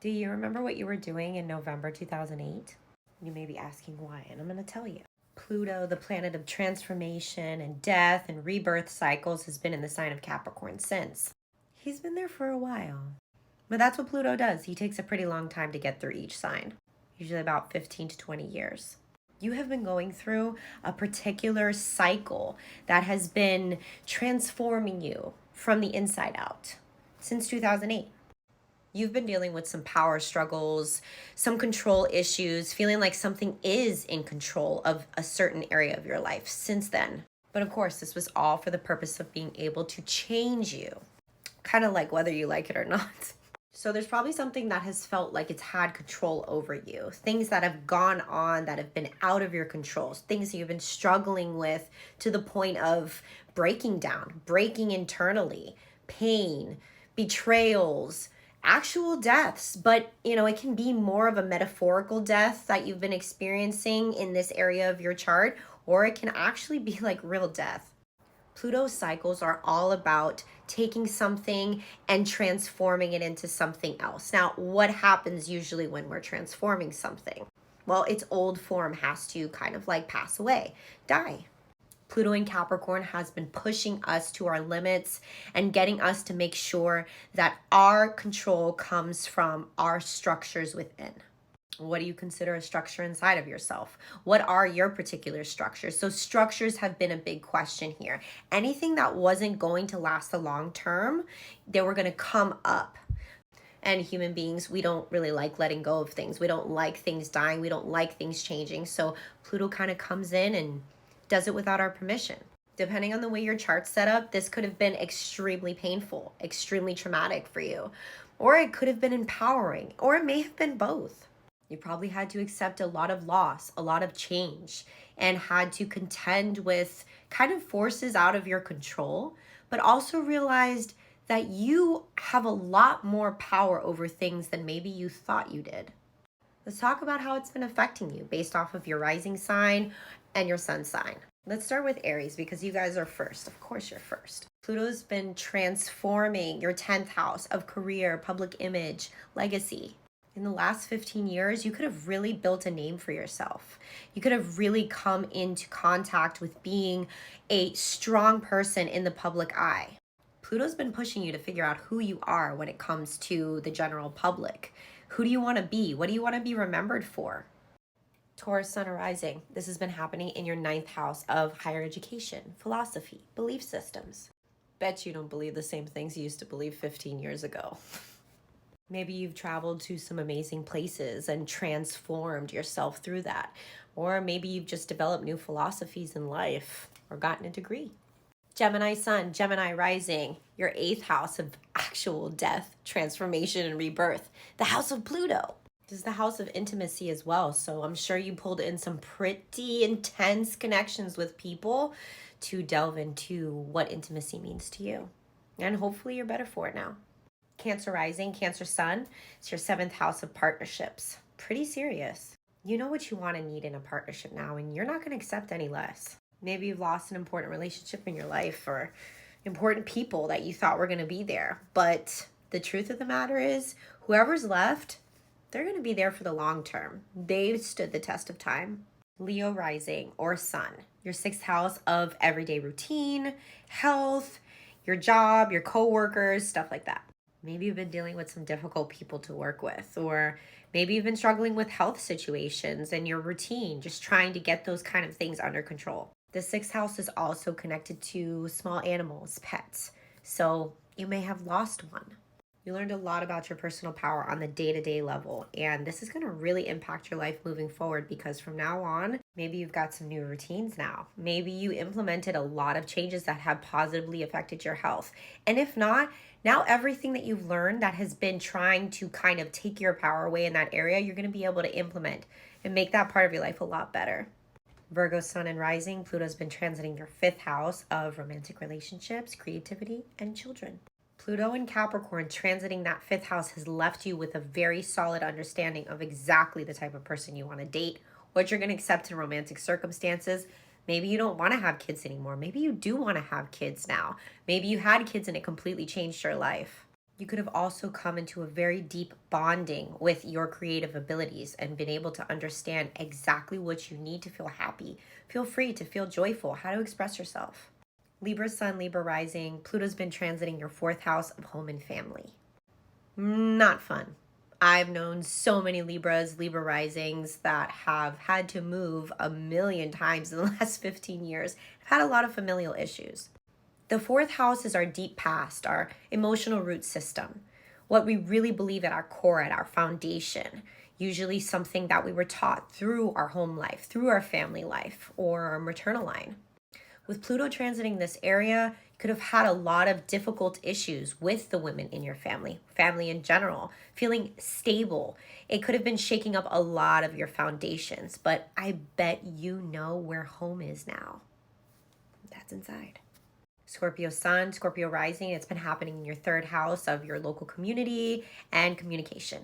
Do you remember what you were doing in November 2008? You may be asking why, and I'm going to tell you. Pluto, the planet of transformation and death and rebirth cycles, has been in the sign of Capricorn since. He's been there for a while. But that's what Pluto does. He takes a pretty long time to get through each sign, usually about 15 to 20 years. You have been going through a particular cycle that has been transforming you from the inside out since 2008. You've been dealing with some power struggles, some control issues, feeling like something is in control of a certain area of your life since then. But of course, this was all for the purpose of being able to change you, kind of like whether you like it or not. So there's probably something that has felt like it's had control over you, things that have gone on that have been out of your control, things that you've been struggling with to the point of breaking down, breaking internally, pain, betrayals, actual deaths. But it can be more of a metaphorical death that you've been experiencing in this area of your chart, or it can actually be like real death. Pluto's cycles are all about taking something and transforming it into something else. Now, what happens usually when we're transforming something? Well, its old form has to kind of like pass away, die. Pluto in Capricorn has been pushing us to our limits and getting us to make sure that our control comes from our structures within. What do you consider a structure inside of yourself? What are your particular structures? So structures have been a big question here. Anything that wasn't going to last a long term, they were going to come up. And human beings, we don't really like letting go of things. We don't like things dying. We don't like things changing. So Pluto kind of comes in and does it without our permission. Depending on the way your chart's set up, this could have been extremely painful, extremely traumatic for you. Or it could have been empowering, or it may have been both. You probably had to accept a lot of loss, a lot of change, and had to contend with kind of forces out of your control, but also realized that you have a lot more power over things than maybe you thought you did. Let's talk about how it's been affecting you based off of your rising sign and your sun sign. Let's start with Aries because you guys are first. Of course you're first. Pluto's been transforming your 10th house of career, public image, legacy. In the last 15 years, you could have really built a name for yourself. You could have really come into contact with being a strong person in the public eye. Pluto's been pushing you to figure out who you are when it comes to the general public. Who do you want to be? What do you want to be remembered for? Taurus, Sun, or Rising. This has been happening in your 9th house of higher education, philosophy, belief systems. Bet you don't believe the same things you used to believe 15 years ago. Maybe you've traveled to some amazing places and transformed yourself through that. Or maybe you've just developed new philosophies in life or gotten a degree. Gemini Sun, Gemini Rising, your 8th house of actual death, transformation, and rebirth. The house of Pluto. This is the house of intimacy as well. So I'm sure you pulled in some pretty intense connections with people to delve into what intimacy means to you. And hopefully you're better for it now. Cancer Rising, Cancer Sun, it's your 7th house of partnerships. Pretty serious. You know what you want and need in a partnership now, and you're not going to accept any less. Maybe you've lost an important relationship in your life or important people that you thought were going to be there. But the truth of the matter is, whoever's left, they're going to be there for the long term. They've stood the test of time. Leo Rising or Sun, your 6th house of everyday routine, health, your job, your coworkers, stuff like that. Maybe you've been dealing with some difficult people to work with, or maybe you've been struggling with health situations and your routine, just trying to get those kind of things under control. The 6th house is also connected to small animals, pets. So you may have lost one. You learned a lot about your personal power on the day-to-day level, and this is going to really impact your life moving forward because from now on, maybe you've got some new routines now. Maybe you implemented a lot of changes that have positively affected your health. And if not, now everything that you've learned that has been trying to kind of take your power away in that area, you're going to be able to implement and make that part of your life a lot better. Virgo, Sun, and Rising, Pluto's been transiting your 5th house of romantic relationships, creativity, and children. Pluto in Capricorn transiting that 5th house has left you with a very solid understanding of exactly the type of person you want to date, what you're going to accept in romantic circumstances. Maybe you don't want to have kids anymore. Maybe you do want to have kids now. Maybe you had kids and it completely changed your life. You could have also come into a very deep bonding with your creative abilities and been able to understand exactly what you need to feel happy, feel free, to feel joyful, how to express yourself. Libra sun, Libra rising, Pluto's been transiting your fourth house of home and family. Not fun. I've known so many Libras, Libra risings that have had to move a million times in the last 15 years, have had a lot of familial issues. The fourth house is our deep past, our emotional root system, what we really believe at our core, at our foundation, usually something that we were taught through our home life, through our family life, or our maternal line. With Pluto transiting this area, you could have had a lot of difficult issues with the women in your family, family in general, feeling stable. It could have been shaking up a lot of your foundations, but I bet you know where home is now. That's inside. Scorpio sun, Scorpio rising, it's been happening in your third house of your local community and communication.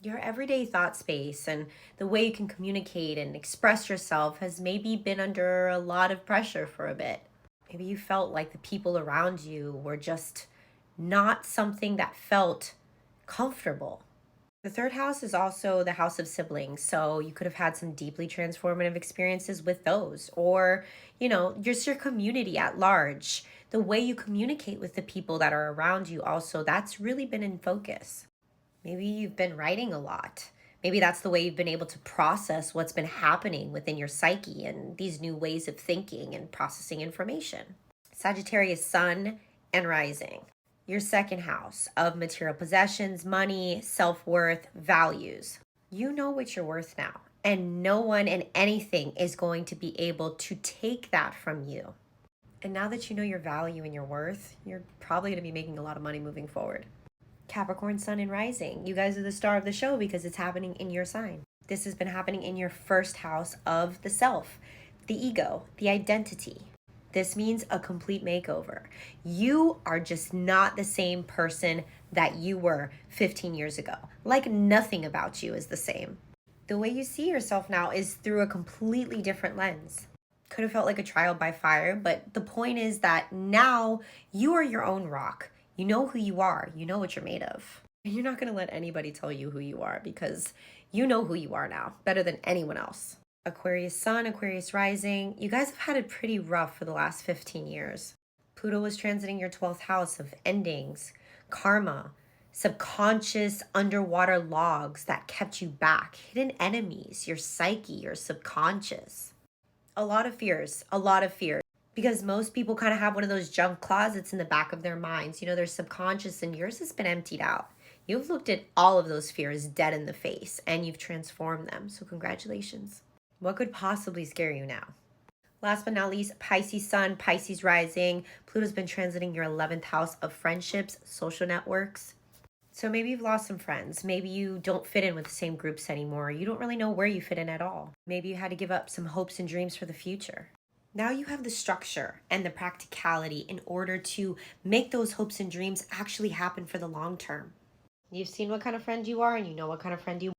Your everyday thought space and the way you can communicate and express yourself has maybe been under a lot of pressure for a bit. Maybe you felt like the people around you were just not something that felt comfortable. The third house is also the house of siblings, so you could have had some deeply transformative experiences with those, or, just your community at large. The way you communicate with the people that are around you, also, that's really been in focus. Maybe you've been writing a lot. Maybe that's the way you've been able to process what's been happening within your psyche and these new ways of thinking and processing information. Sagittarius sun and rising. Your second house of material possessions, money, self-worth, values. You know what you're worth now, and no one and anything is going to be able to take that from you. And now that you know your value and your worth, you're probably going to be making a lot of money moving forward. Capricorn sun and rising. You guys are the star of the show because it's happening in your sign. This has been happening in your first house of the self, the ego, the identity. This means a complete makeover. You are just not the same person that you were 15 years ago. Like nothing about you is the same. The way you see yourself now is through a completely different lens. Could have felt like a trial by fire, but the point is that now you are your own rock. You know who you are. You know what you're made of. And you're not going to let anybody tell you who you are because you know who you are now better than anyone else. Aquarius sun, Aquarius rising. You guys have had it pretty rough for the last 15 years. Pluto was transiting your 12th house of endings, karma, subconscious underwater logs that kept you back, hidden enemies, your psyche, your subconscious. A lot of fears. Because most people kind of have one of those junk closets in the back of their minds. Their subconscious, and yours has been emptied out. You've looked at all of those fears dead in the face and you've transformed them. So congratulations. What could possibly scare you now? Last but not least, Pisces sun, Pisces rising. Pluto's been transiting your 11th house of friendships, social networks. So maybe you've lost some friends. Maybe you don't fit in with the same groups anymore. You don't really know where you fit in at all. Maybe you had to give up some hopes and dreams for the future. Now you have the structure and the practicality in order to make those hopes and dreams actually happen for the long term. You've seen what kind of friend you are and you know what kind of friend you